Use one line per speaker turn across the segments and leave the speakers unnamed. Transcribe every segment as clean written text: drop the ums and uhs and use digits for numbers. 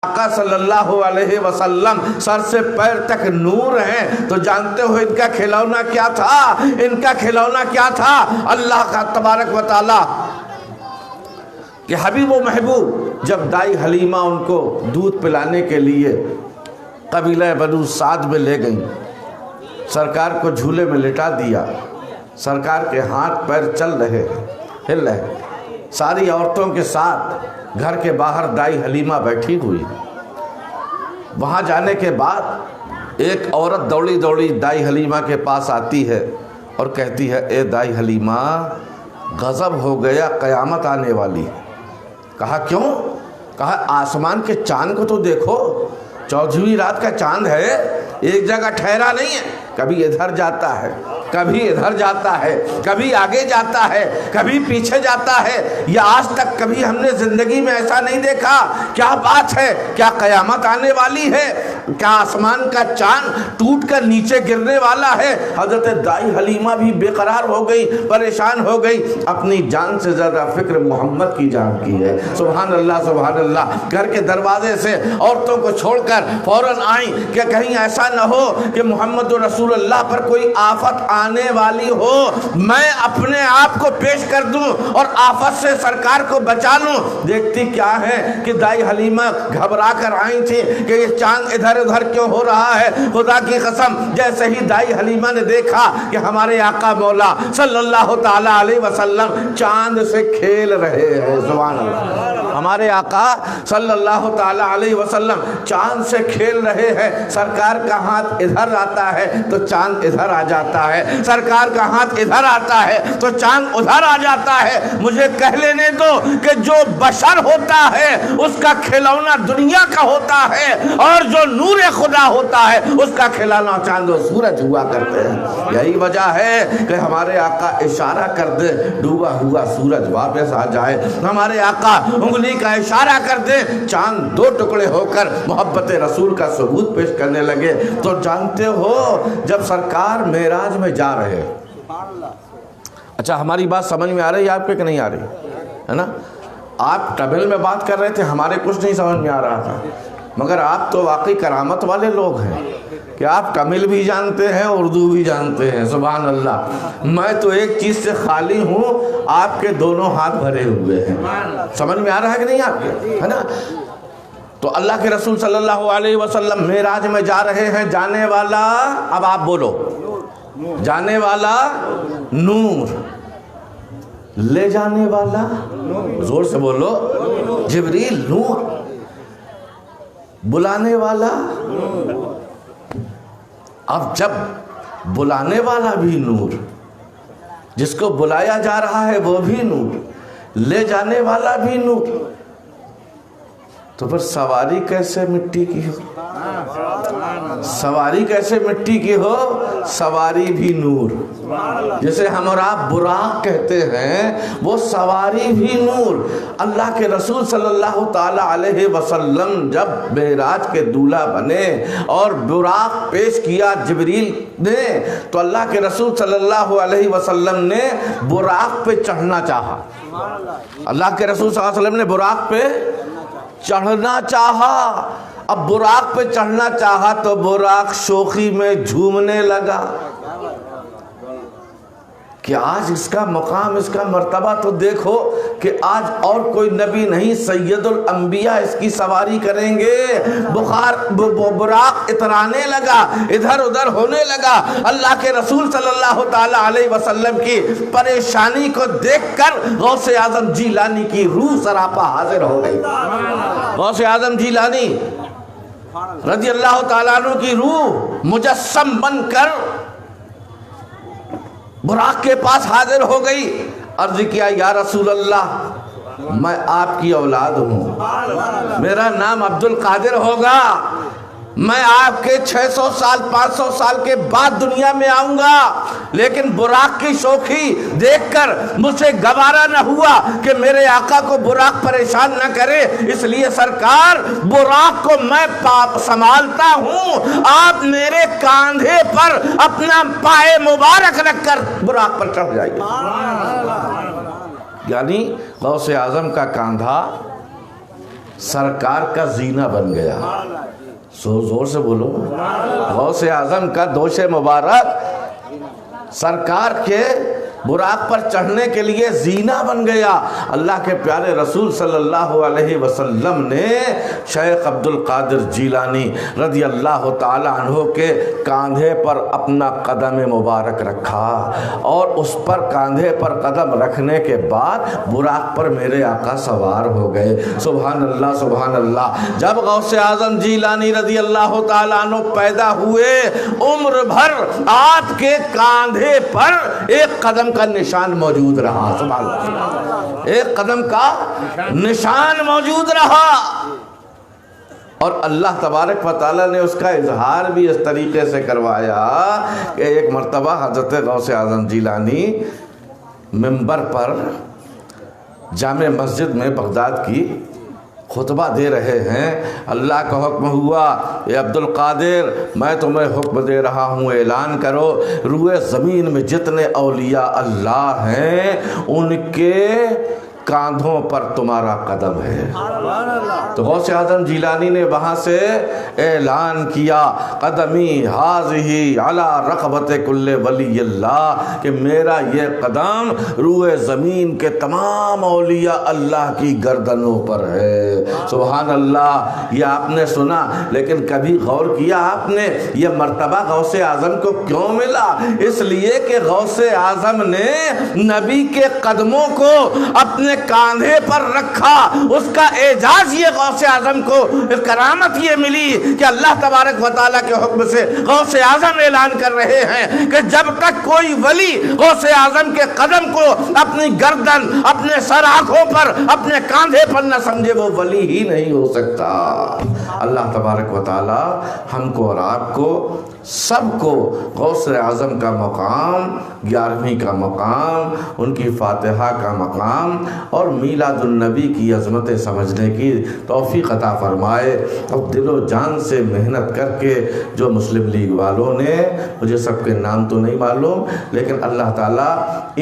آقا صلی اللہ علیہ وسلم سر سے پیر تک نور ہیں، تو جانتے ہو ان کا کھلونا کیا تھا؟ ان کا کھلونا کیا تھا؟ اللہ کا تبارک و تعالی کہ حبیب و محبوب جب دائی حلیمہ ان کو دودھ پلانے کے لیے قبیلہ بنو سعد میں لے گئیں، سرکار کو جھولے میں لٹا دیا، سرکار کے ہاتھ پیر چل رہے ہل رہے، ساری عورتوں کے ساتھ گھر کے باہر دائی حلیمہ بیٹھی ہوئی۔ وہاں جانے کے بعد ایک عورت دوڑی دوڑی دائی حلیمہ کے پاس آتی ہے اور کہتی ہے، اے دائی حلیمہ، غضب ہو گیا، قیامت آنے والی۔ کہا کیوں؟ کہا آسمان کے چاند کو تو دیکھو، 14ویں رات کا چاند ہے، ایک جگہ ٹھہرا نہیں ہے، کبھی ادھر جاتا ہے، کبھی ادھر جاتا ہے، کبھی آگے جاتا ہے، کبھی پیچھے جاتا ہے، یہ آج تک کبھی ہم نے زندگی میں ایسا نہیں دیکھا۔ کیا بات ہے؟ کیا قیامت آنے والی ہے؟ کیا آسمان کا چاند ٹوٹ کر نیچے گرنے والا ہے؟ حضرت دائی حلیمہ بھی بے قرار ہو گئی، پریشان ہو گئی، اپنی جان سے زیادہ فکر محمد کی جان کی ہے۔ سبحان اللہ سبحان اللہ۔ گھر کے دروازے سے عورتوں کو چھوڑ کر فوراً آئیں کہ کہیں ایسا نہ ہو کہ محمد رسول اللہ پر کوئی آفت آنے والی ہو، میں اپنے آپ کو پیش کر دوں اور آفت سے سرکار کو بچا لوں۔ دیکھتی کیا ہے کہ دائی حلیمہ گھبرا کر آئی تھی کہ یہ چاند ادھر ادھر کیوں ہو رہا ہے۔ خدا کی قسم، جیسے ہی دائی حلیمہ نے دیکھا کہ ہمارے آقا مولا صلی اللہ تعالی علیہ وسلم چاند سے کھیل رہے ہیں، سبحان اللہ، ہمارے آقا صلی اللہ تعالی علیہ وسلم چاند سے کھیل رہے ہیں، سرکار کا ہاتھ ادھر آتا ہے تو چاند ادھر آ جاتا ہے، سرکار کا ہاتھ ادھر آتا ہے تو چاند ادھر آ جاتا ہے۔ مجھے کہہ لینے دو کہ جو بشر ہوتا ہے اس کا کھلونا دنیا کا ہوتا ہے، اور جو نور خدا ہوتا ہے اس کا کھلونا چاند و سورج ہوا کرتے ہیں۔ یہی وجہ ہے کہ ہمارے آقا اشارہ کر دے، ڈوبا ہوا سورج واپس آ جائے، ہمارے آقا انگلی کا اشارہ کر دے، چاند دو ٹکڑے ہو کر محبت رسول کا ثبوت پیش کرنے لگے۔ تو جانتے ہو جب سرکار معراج میں جا رہے، اچھا ہماری بات سمجھ میں آ رہی ہے آپ کے کہ نہیں آ رہی ہے نا؟ آپ ٹبل میں بات کر رہے تھے، ہمارے کچھ نہیں سمجھ میں آ رہا تھا، مگر آپ تو واقعی کرامت والے لوگ ہیں کہ آپ تمل بھی جانتے ہیں، اردو بھی جانتے ہیں، سبحان اللہ۔ میں تو ایک چیز سے خالی ہوں، آپ کے دونوں ہاتھ بھرے ہوئے ہیں۔ سمجھ میں آ رہا ہے کہ نہیں آپ کے، ہے نا؟ تو اللہ کے رسول صلی اللہ علیہ وسلم معراج میں جا رہے ہیں، جانے والا، اب آپ بولو، جانے والا نور، لے جانے والا، زور سے بولو، جبریل نور، بلانے والا، اب جب بلانے والا بھی نور، جس کو بلایا جا رہا ہے وہ بھی نور، لے جانے والا بھی نور، تو پھر سواری کیسے مٹی کی ہو؟ سواری کیسے مٹی کی ہو؟ سواری بھی نور، جسے ہم اور آپ براق کہتے ہیں، وہ سواری بھی نور۔ اللہ کے رسول صلی اللہ تعالی علیہ وسلم جب معراج کے دولہا بنے اور براق پیش کیا جبریل نے، تو اللہ کے رسول صلی اللہ علیہ وسلم نے براق پہ چڑھنا چاہا۔ اللہ کے رسول صلی اللہ علیہ وسلم نے براق پہ چڑھنا چاہا۔ اب براق پہ چڑھنا چاہا تو براق شوخی میں جھومنے لگا کہ آج اس کا مقام، اس کا مرتبہ تو دیکھو کہ آج اور کوئی نبی نہیں، سید الانبیاء اس کی سواری کریں گے۔ براق اترانے لگا، ادھر ادھر ہونے لگا۔ اللہ کے رسول صلی اللہ تعالی علیہ وسلم کی پریشانی کو دیکھ کر غوث اعظم جیلانی کی روح سراپا حاضر ہو گئی۔ غوث اعظم جیلانی رضی اللہ تعالیٰ عنہ کی روح مجسم بن کر براق کے پاس حاضر ہو گئی۔ عرض کیا، یا رسول اللہ، میں آپ کی اولاد ہوں، میرا نام عبد القادر ہوگا، میں آپ کے 600 سال 500 سال کے بعد دنیا میں آؤں گا، لیکن براق کی شوخی دیکھ کر مجھ سے گوارا نہ ہوا کہ میرے آقا کو براق پریشان نہ کرے، اس لیے سرکار براق کو میں سنبھالتا ہوں، آپ میرے کاندھے پر اپنا پائے مبارک رکھ کر براق پر چڑھ جائیے۔ یعنی غوث اعظم کا کاندھا سرکار کا زینہ بن گیا. زور سے بولو. غوث اعظم کا دوش مبارک سرکار کے براق پر چڑھنے کے لیے زینہ بن گیا. اللہ کے پیارے رسول صلی اللہ علیہ وسلم نے شیخ عبد القادر جیلانی رضی اللہ تعالی عنہ کے کاندھے پر اپنا قدم مبارک رکھا اور اس پر کاندھے پر قدم رکھنے کے بعد براق پر میرے آقا سوار ہو گئے. سبحان اللہ سبحان اللہ. جب غوث اعظم جیلانی رضی اللہ تعالی عنہ پیدا ہوئے عمر بھر آپ کے کاندھے پر ایک قدم کا نشان موجود رہا. سبحان اللہ. ایک قدم کا نشان موجود رہا. اور اللہ تبارک و تعالیٰ نے اس کا اظہار بھی اس طریقے سے کروایا کہ ایک مرتبہ حضرت غوث اعظم جیلانی منبر پر جامع مسجد میں بغداد کی خطبہ دے رہے ہیں. اللہ کا حکم ہوا اے عبد القادر میں تمہیں حکم دے رہا ہوں اعلان کرو روئے زمین میں جتنے اولیاء اللہ ہیں ان کے کاندھوں پر تمہارا قدم ہے. تو غوث اعظم جیلانی نے وہاں سے اعلان کیا قدمی حاضی علی رقبت کل ولی اللہ کہ میرا یہ قدم روئے زمین کے تمام اولیاء اللہ کی گردنوں پر ہے. سبحان اللہ. یہ آپ نے سنا لیکن کبھی غور کیا آپ نے یہ مرتبہ غوث اعظم کو کیوں ملا؟ اس لیے کہ غوث اعظم نے نبی کے قدموں کو اپنے کاندھے پر رکھا. اس کا اعزاز یہ غوث اعظم کو کرامت یہ ملی کہ اللہ تبارک و تعالیٰ کے حکم سے غوث اعظم اعلان کر رہے ہیں کہ جب تک کوئی ولی غوث اعظم کے قدم کو اپنی گردن اپنے سر آنکھوں پر اپنے کاندھے پر نہ سمجھے وہ ولی ہی نہیں ہو سکتا. اللہ تبارک و تعالیٰ ہم کو اور آپ کو سب کو غوث اعظم کا مقام 11ویں کا مقام ان کی فاتحہ کا مقام اور میلاد النبی کی عظمتیں سمجھنے کی توفیق عطا فرمائے. اب دل و جان سے محنت کر کے جو مسلم لیگ والوں نے مجھے سب کے نام تو نہیں معلوم لیکن اللہ تعالیٰ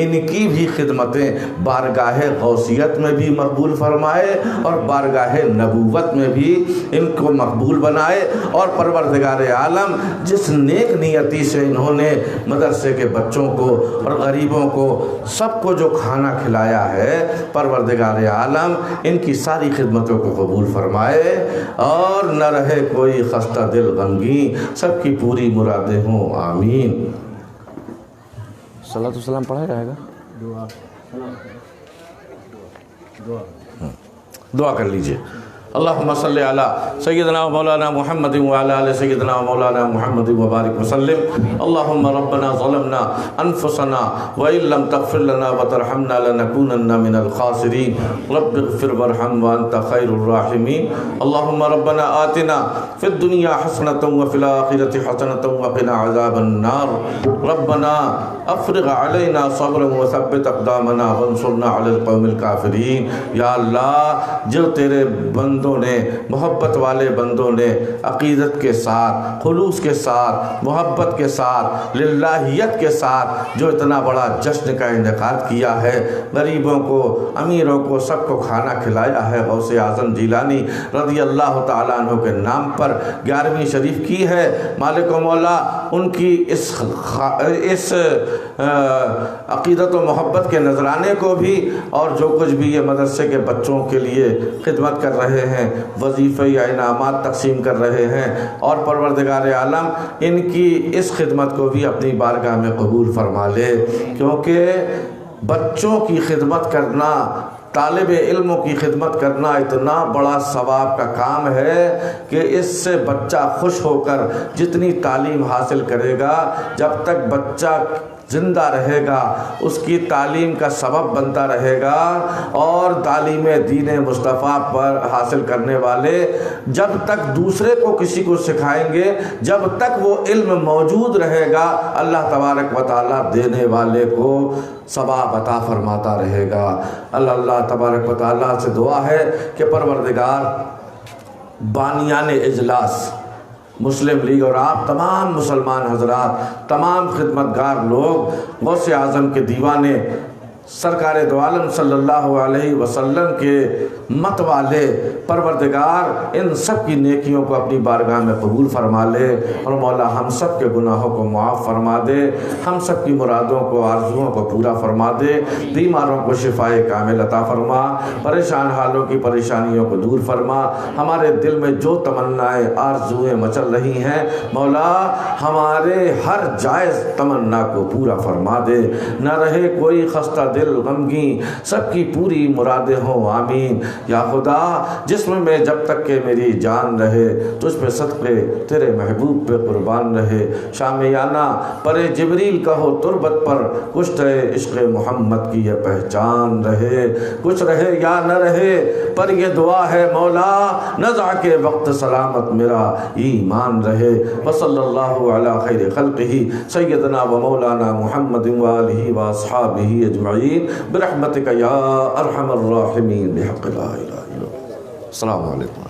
ان کی بھی خدمتیں بارگاہ غوثیت میں بھی مقبول فرمائے اور بارگاہ نبوت میں بھی ان کو مقبول بنائے. اور پروردگار عالم جس نیک نیتی سے انہوں نے مدرسے کے بچوں کو اور غریبوں کو سب کو جو کھانا کھلایا ہے پروردگار عالم ان کی ساری خدمتوں کو قبول فرمائے اور نہ رہے کوئی خستہ دل غمگین. سب کی پوری مرادیں ہوں. آمین. صلاۃ والسلام پڑھا جائے گا. دعا کر لیجئے. اللہم صلی علی سیدنا و مولانا محمد وعلی آل سیدنا و مولانا محمد وبارک وسلم. اللہم ربنا ظلمنا انفسنا وإن لم تغفر لنا وترحمنا لنکونن من الخاسرین. رب اغفر وارحم وانت خیر الراحمین. اللہم ربنا آتنا فی الدنیا حسنة وفی الآخرة حسنة وقنا عذاب النار. ربنا افرغ علینا صبرا وثبت اقدامنا وانصرنا علی القوم الکافرین. یا اللہ جو تیرے بندوں نے محبت والے بندوں نے عقیدت کے ساتھ خلوص کے ساتھ محبت کے ساتھ للہیت کے ساتھ جو اتنا بڑا جشن کا انعقاد کیا ہے غریبوں کو امیروں کو سب کو کھانا کھلایا ہے غوث اعظم جیلانی رضی اللہ تعالیٰ عنہ کے نام پر 11ویں شریف کی ہے. مالک و مولا ان کی اس عقیدت و محبت کے نذرانے کو بھی اور جو کچھ بھی یہ مدرسے کے بچوں کے لیے خدمت کر رہے ہیں وظیفے یا انعامات تقسیم کر رہے ہیں اور پروردگار عالم ان کی اس خدمت کو بھی اپنی بارگاہ میں قبول فرما لے. کیونکہ بچوں کی خدمت کرنا طالب علموں کی خدمت کرنا اتنا بڑا ثواب کا کام ہے کہ اس سے بچہ خوش ہو کر جتنی تعلیم حاصل کرے گا جب تک بچہ زندہ رہے گا اس کی تعلیم کا سبب بنتا رہے گا. اور تعلیم دین مصطفیٰ پر حاصل کرنے والے جب تک دوسرے کو کسی کو سکھائیں گے جب تک وہ علم موجود رہے گا اللہ تبارک و تعالیٰ دینے والے کو ثواب عطا فرماتا رہے گا. اللہ تبارک و تعالیٰ سے دعا ہے کہ پروردگار بانیان اجلاس مسلم لیگ اور آپ تمام مسلمان حضرات تمام خدمتگار لوگ غوث اعظم کے دیوانے سرکار دو عالم صلی اللہ علیہ وسلم کے مت والے پروردگار ان سب کی نیکیوں کو اپنی بارگاہ میں قبول فرما لے، اور مولا ہم سب کے گناہوں کو معاف فرما دے، ہم سب کی مرادوں کو آرزوؤں کو پورا فرما دے، بیماروں کو شفائے کامل عطا فرما، پریشان حالوں کی پریشانیوں کو دور فرما، ہمارے دل میں جو تمنائیں آرزوئیں مچل رہی ہیں مولا ہمارے ہر جائز تمنا کو پورا فرما دے، نہ رہے کوئی خستہ دل غمگین، سب کی پوری مرادیں ہوں آمین۔ یا خدا جسم میں جب تک کہ میری جان رہے تجھ پہ صدقے تیرے محبوب پہ قربان رہے، شامیانہ پر جبریل کا ہو تربت پر کشت عشق محمد کی یہ پہچان رہے، کچھ رہے یا نہ رہے پر یہ دعا ہے مولا نزع کے وقت سلامت میرا ایمان رہے۔ وصلی اللہ علی خیر خلقہ سیدنا و مولانا محمد وآلہ واصحابہ اجمعین برحمتک یا ارحم الراحمین بحق لا الہ الا اللہ۔ السلام علیکم۔